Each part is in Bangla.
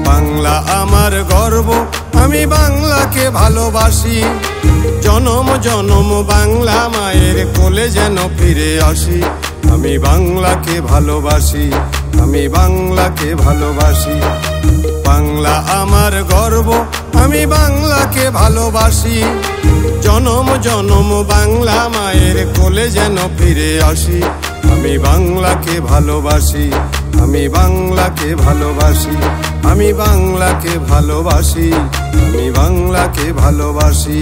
বাংলা আমার গর্ব, আমি বাংলাকে ভালোবাসি। জনম জনম বাংলা মায়ের কোলে যেন ফিরে আসি। আমি বাংলাকে ভালোবাসি, আমি বাংলাকে ভালোবাসি। বাংলা আমার গর্ব, আমি বাংলাকে ভালোবাসি। জনম জনম বাংলা মায়ের কোলে যেন ফিরে আসি। আমি বাংলাকে ভালোবাসি, আমি বাংলাকে ভালোবাসি। আমি বাংলাকে ভালোবাসি, আমি বাংলাকে ভালোবাসি।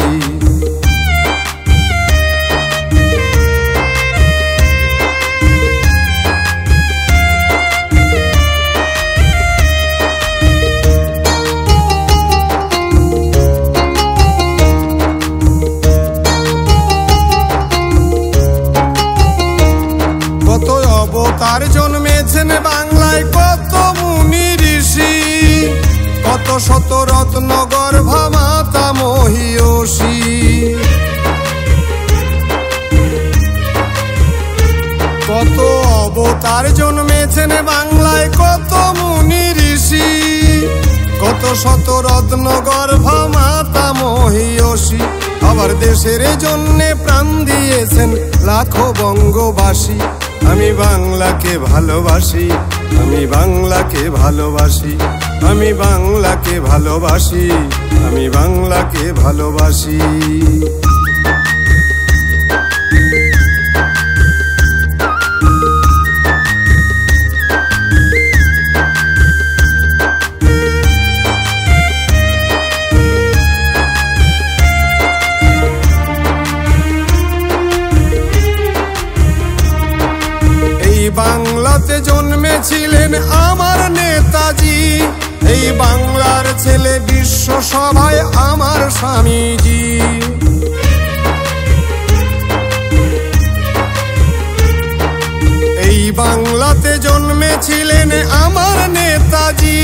কত অবতার জন্মেছেন বাংলায়, কত মুনি ঋষি, কত শত রত্ন গর্ভা মাতা মহিয়সী। কত অবতার জন্মেছেন বাংলায়, কত মুনি ঋষি, কত শত রত্ন গর্ভা মাতা মহিয়সী। আবার দেশের জন্যে প্রাণ দিয়েছেন লাখো বঙ্গবাসী। আমি বাংলাকে ভালোবাসি, আমি বাংলাকে ভালোবাসি। আমি বাংলাকে ভালোবাসি, আমি বাংলাকে ভালোবাসি। বাংলাতে জন্মেছিলেন আমার নেতাজি। এই বাংলার ছেলে বিশ্ব সভায় আমার স্বামীজি। এই বাংলাতে জন্মেছিলেন আমার নেতাজি।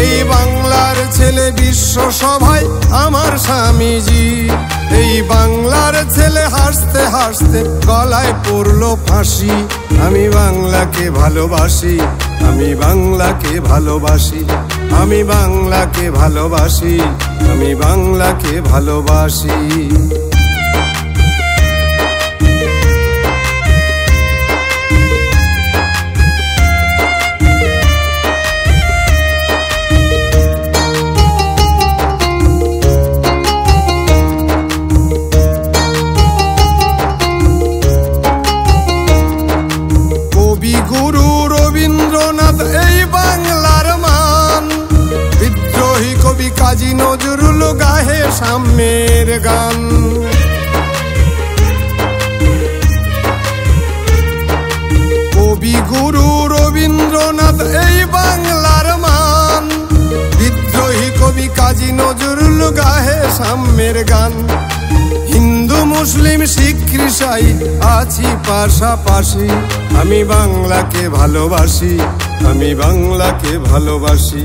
এই বাংলার ছেলে বিশ্ব সভায় আমার স্বামীজি। এই বাংলার ছেলে হাসতে হাসতে গলায় পড়লো ফাঁসি। আমি বাংলাকে ভালোবাসি, আমি বাংলাকে ভালোবাসি। আমি বাংলাকে ভালোবাসি, আমি বাংলাকে ভালোবাসি। গুরু রবীন্দ্রনাথ এই বাংলার মান। বিদ্রোহী কবি কাজী নজরুল গাহে সাম্যের গান। কবি গুরু রবীন্দ্রনাথ এই বাংলার মান। বিদ্রোহী কবি কাজী নজরুল গাহে সাম্যের গান। হিন্দু মুসলিম শিখ খ্রিস্টান আছি পাশাপাশি। আমি বাংলাকে ভালোবাসি, আমি বাংলাকে ভালোবাসি।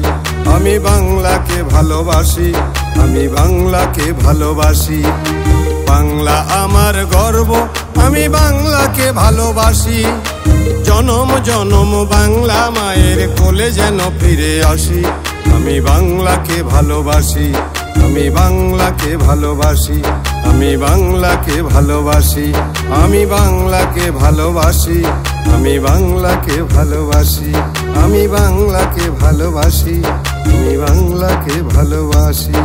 আমি বাংলাকে ভালোবাসি, আমি বাংলাকে ভালোবাসি। বাংলা আমার গর্ব, আমি বাংলাকে ভালোবাসি। জনম জনম বাংলা মায়ের কোলে যেন ফিরে আসি। আমি বাংলাকে ভালোবাসি, আমি বাংলাকে ভালোবাসি। আমি বাংলাকে ভালোবাসি, আমি বাংলাকে ভালোবাসি। আমি বাংলাকে ভালোবাসি, আমি বাংলাকে ভালোবাসি। আমি বাংলাকে ভালোবাসি।